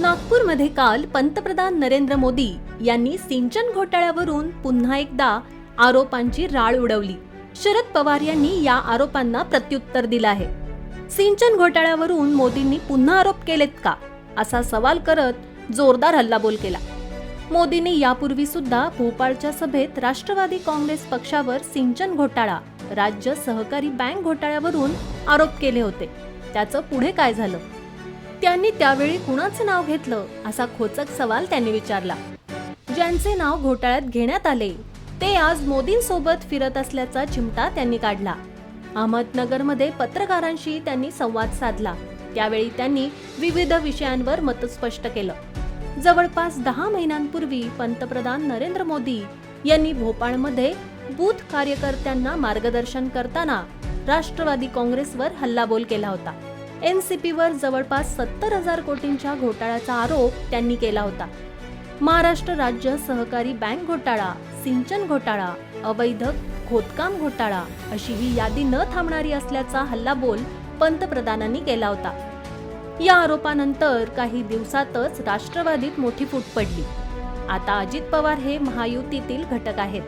नागपूरमध्ये काल पंतप्रधान नरेंद्र मोदी यांनी सिंचन घोटाळ्यावरून पुन्हा एकदा आरोपांची राळ उडवली. शरद पवार यांनी या आरोपांना प्रत्युत्तर दिलं आहे. सिंचन घोटाळ्यावरून मोदींनी पुन्हा आरोप केलेत का, असा सवाल करत जोरदार हल्लाबोल केला. मोदींनी यापूर्वी सुद्धा भोपाळच्या सभेत राष्ट्रवादी काँग्रेस पक्षावर सिंचन घोटाळा, राज्य सहकारी बँक घोटाळ्यावरून आरोप केले होते. त्याचं पुढे काय झालं? त्यांनी त्यावेळी कुणाचं नाव घेतलं, असा खोचक सवाल त्यांनी विचारला. ज्यांचे नाव घोटाळ्यात घेण्यात आले ते आज मोदींसोबत फिरत असल्याचा चिमटा त्यांनी काढला. अहमदनगरमध्ये पत्रकारांशी त्यांनी संवाद साधला. त्यावेळी त्यांनी विविध विषयांवर मत स्पष्ट केलं. जवळपास 10 महिन्यांपूर्वी पंतप्रधान नरेंद्र मोदी यांनी भोपाळमध्ये बूथ कार्यकर्त्यांना मार्गदर्शन करताना राष्ट्रवादी काँग्रेसवर हल्लाबोल केला होता. एनसीपीवर जवळपास 70,000 कोटींच्या घोटाळ्याचा आरोप त्यांनी केला होता. महाराष्ट्र राज्य सहकारी बँक घोटाळा, सिंचन घोटाळा, अवैध खोदकाम घोटाळा अशी ही यादी न थांबणारी असल्याचा हल्लाबोल पंतप्रधानांनी केला होता. या आरोपानंतर काही दिवसातच राष्ट्रवादीत मोठी फूट पडली. आता अजित पवार हे महायुतीतील घटक आहेत.